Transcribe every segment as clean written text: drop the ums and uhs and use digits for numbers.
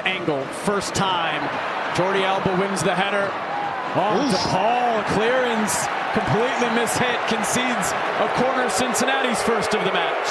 angle. First time. Jordi Alba wins the header. On to Paul. Clearance. Completely mishit. Concedes a corner. Cincinnati's first of the match.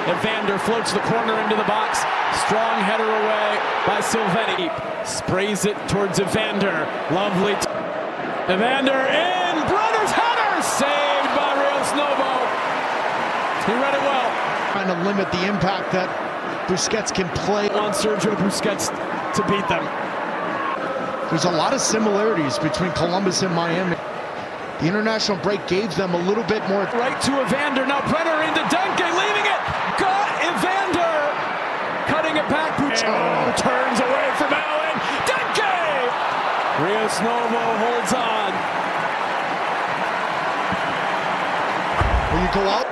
Evander floats the corner into the box. Strong header away by Silvetti. Sprays it towards Evander. Lovely. Evander in. Brenner's header. Saved by Real Snobo. He read it well. Trying to limit the impact that Busquets can play on Sergio Busquets to beat them. There's a lot of similarities between Columbus and Miami. The international break gave them a little bit more. Right to Evander. Now Brenner into Denke, leaving it. Got Evander. Cutting it back. Turns away from Allen. Denke. Rio Snovo holds on. Will you go out?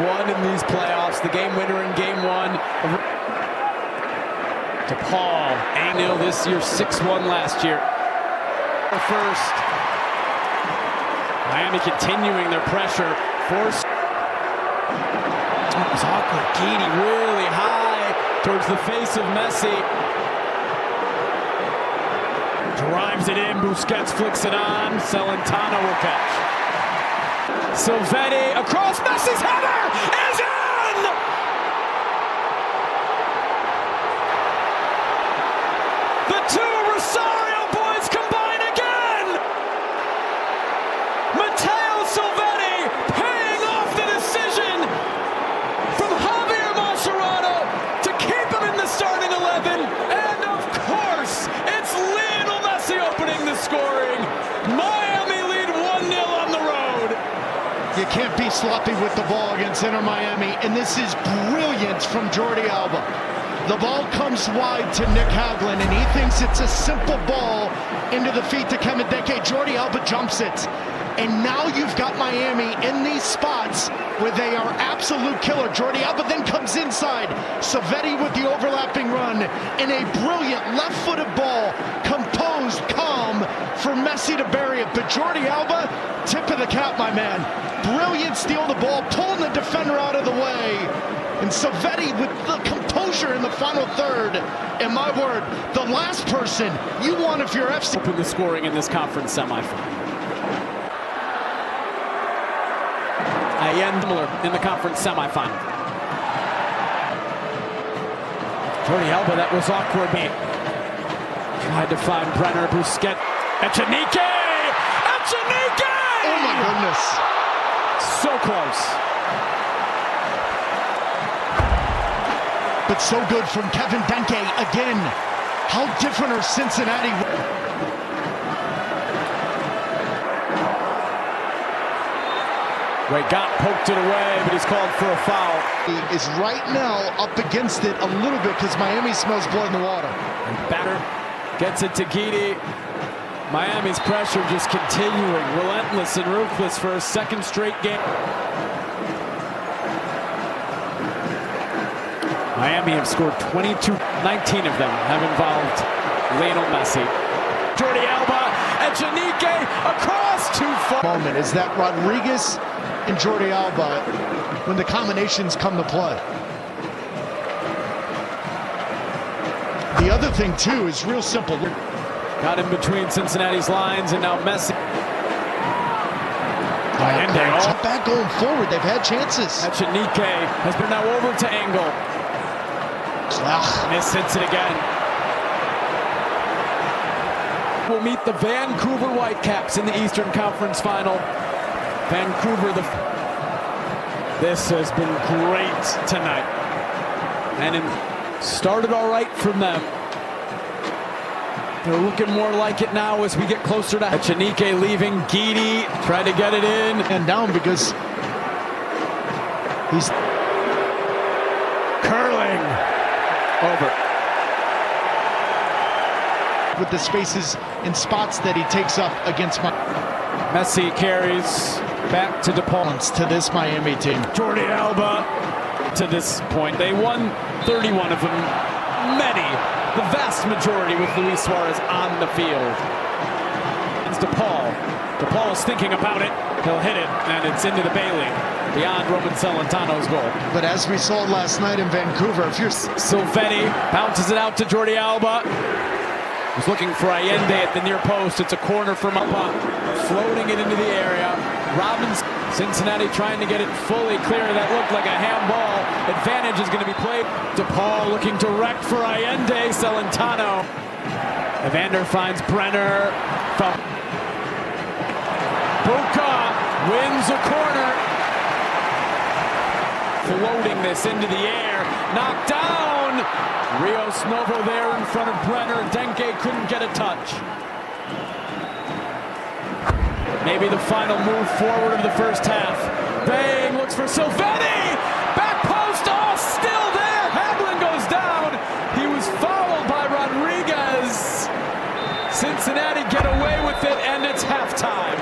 One in these playoffs, the game winner in game one. To Paul, 8-0 this year, 6-1 last year. First, Miami continuing their pressure. Force. It was awkward. Guidi really high towards the face of Messi. Drives it in. Busquets flicks it on. Celentano will catch. Silvetti across. Messi's header is in! The two Rosario boys combine again! Matteo Silvetti paying off the decision from Javier Mascherano to keep him in the starting 11. And of course, it's Lionel Messi opening the scoring. Miami lead 1-0 on the road. You can't be sloppy with the ball against Inter Miami, and this is brilliant from Jordi Alba. The ball comes wide to Nick Haglund, and he thinks it's a simple ball into the feet to Kevin Denke. Jordi Alba jumps it. And now you've got Miami in these spots where they are absolute killer. Jordi Alba then comes inside. Silvetti with the overlapping run, and a brilliant left-footed ball, composed, calm, for Messi to bury it. But Jordi Alba, tip of the cap, my man. Brilliant steal the ball, pulling the defender out of the way. And Silvetti with the composure in the final third. And my word, the last person you want if you're FC. Open the scoring in this conference semifinal. Miller in the conference semifinal. Jordi Alba, that was awkward. Tried to find Brenner, Busquets, Echenique! Echenique! Oh my goodness. So close. But so good from Kevin Denke again. How different are Cincinnati? Got poked it away, but he's called for a foul. He is right now up against it a little bit because Miami smells blood in the water. And Batter gets it to Guidi. Miami's pressure just continuing, relentless and ruthless for a second straight game. Miami have scored 22, 19 of them have involved Lionel Messi. Jordi Alba, Echenique across too far. Moment is that Rodriguez and Jordi Alba when the combinations come to play. The other thing too is real simple. Got in between Cincinnati's lines, and now Messi. Top back going forward. They've had chances. Echenique has been now over to Engel. Miss hits it again. Will meet the Vancouver Whitecaps in the Eastern Conference Final. Vancouver, this has been great tonight. And it started all right from them. They're looking more like it now as we get closer to Echenique leaving. Guidi trying to get it in. And down because he's curling over. With the spaces and spots that he takes up against Messi carries back to DePaul. To this Miami team. Jordi Alba to this point. They won 31 of them. Many, the vast majority with Luis Suarez on the field. It's DePaul. DePaul is thinking about it. He'll hit it, and it's into the Bailey, beyond Roman Celentano's goal. But as we saw last night in Vancouver, if you're... Silvetti bounces it out to Jordi Alba. He's looking for Allende at the near post. It's a corner from up, floating it into the area. Robbins, Cincinnati trying to get it fully clear. That looked like a handball. Advantage is going to be played. DePaul looking direct for Allende. Celentano. Evander finds Brenner. Buca wins a corner. Floating this into the air. Knocked down. Rios Novo there in front of Brenner. Denke couldn't get a touch. Maybe the final move forward of the first half. Bang looks for Silvetti. Back post. Oh, still there. Hagelin goes down. He was fouled by Rodriguez. Cincinnati get away with it, and it's halftime.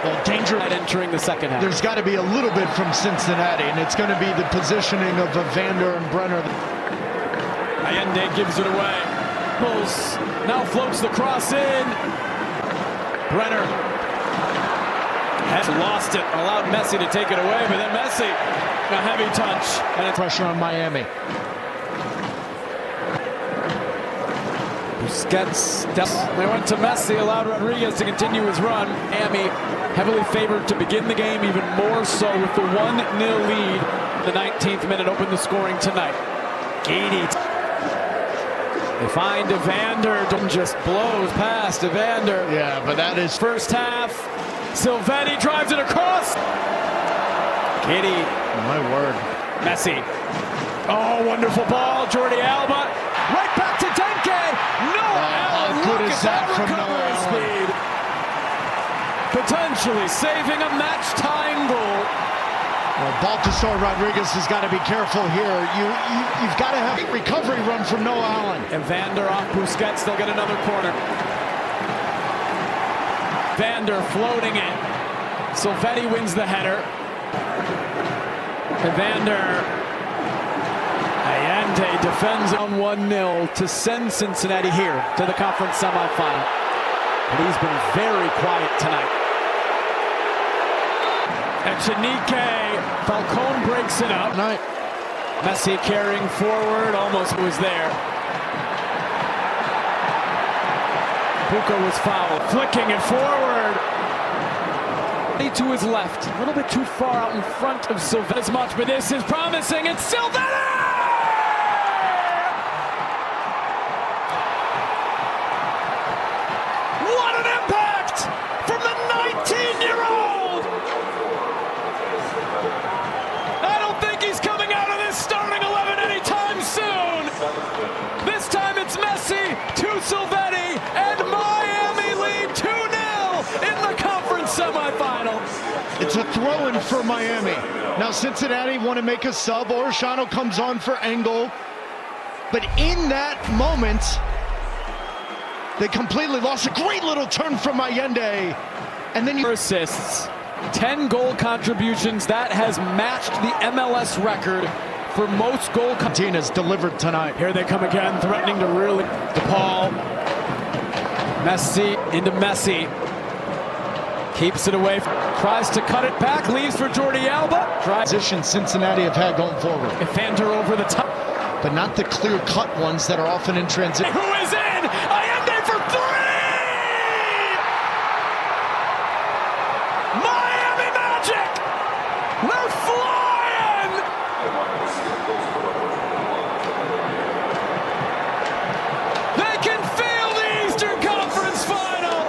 Well, danger entering the second half. There's got to be a little bit from Cincinnati, and it's going to be the positioning of Evander and Brenner. Allende gives it away. Pulls, now floats the cross in. Brenner has lost it, allowed Messi to take it away, but then Messi, a heavy touch. And it's Pressure on Miami. Busquets, they went to Messi, allowed Rodriguez to continue his run. Miami heavily favored to begin the game, even more so with the 1-0 lead. The 19th minute opened the scoring tonight. Gady. They find Evander, just blows past Evander. Yeah, but that is... First half, Silvetti drives it across. Gady. My word. Messi. Oh, wonderful ball, Jordi Alba. Right back to Denke. How good is that from recovery speed? Potentially saving a match-tying goal. Well, Baltasar Rodriguez has got to be careful here. You've got to have a recovery run from Noah Allen. Evander off Busquets. They'll get another corner. Evander floating it. Silvetti wins the header. Evander. Allende defends on 1-0 to send Cincinnati here to the conference semifinal. But he's been very quiet tonight. Echenique, Falcone breaks it up. Messi carrying forward, almost was there. Buca was fouled, flicking it forward. To his left, a little bit too far out in front of Silvetti as much, but this is promising. It's Silvetti! What an impact from the 19-year-old! I don't think he's coming out of this starting 11 anytime soon. This time it's Messi to Silvetti, and Miami lead 2-0 in the conference semifinal. It's a throw-in for Miami. Now Cincinnati want to make a sub. Orishano comes on for Engel. But in that moment, they completely lost. A great little turn from Allende. And then assists, 10 goal contributions. That has matched the MLS record for most goal. Martinez delivered tonight. Here they come again, threatening to really. DePaul. Messi into Messi. Keeps it away, tries to cut it back, leaves for Jordi Alba. Position Cincinnati have had going forward. Evander over the top. But not the clear-cut ones that are often in transition. Who is in? Allende for 3! Miami Magic! They're flying! They can feel the Eastern Conference Final!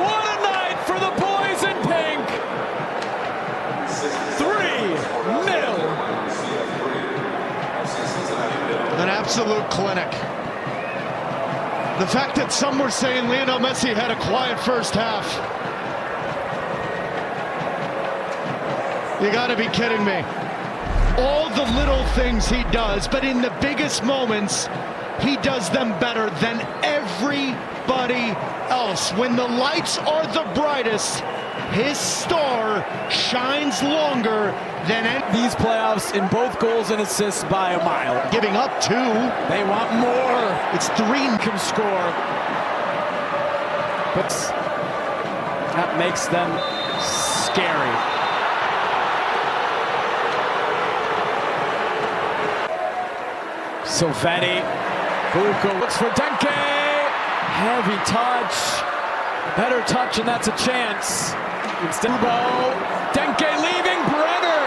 What a night for the boys in pink! 3-0. An absolute clinic. The fact that some were saying Lionel Messi had a quiet first half. You gotta be kidding me. All the little things he does, but in the biggest moments, he does them better than everybody else. When the lights are the brightest, his star shines longer than these playoffs in both goals and assists by a mile. Giving up 2. They want more. It's 3 can score. But that makes them Scary. Silvetti. Bucco looks for Denke. Heavy touch. Better touch, and that's a chance. Instead, Denke leaving. Brenner.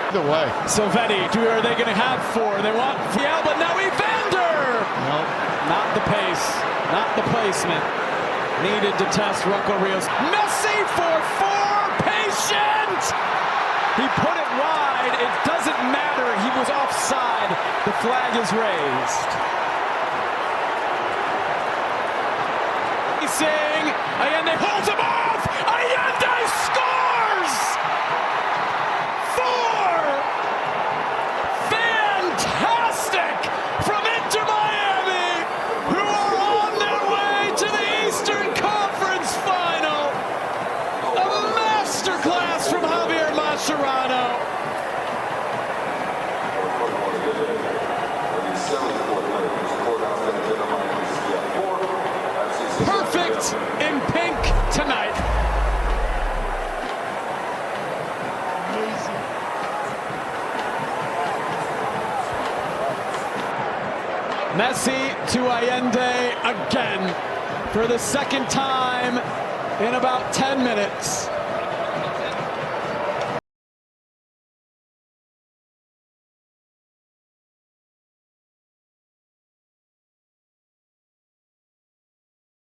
Either way. Silvetti. Who are they going to have for? They want Fiel, but now Evander. Nope, not the pace. Not the placement. Needed to test Rocco Rios. Messi for 4. Patient. He put it wide. It doesn't matter. He was offside. The flag is raised. Racing. Allende holds him off. Allende scores. 4. Fantastic from Inter Miami, who are on their way to the Eastern Conference Final. A masterclass from Javier Mascherano. Perfect in pink tonight. Messi to Allende again for the second time in about 10 minutes.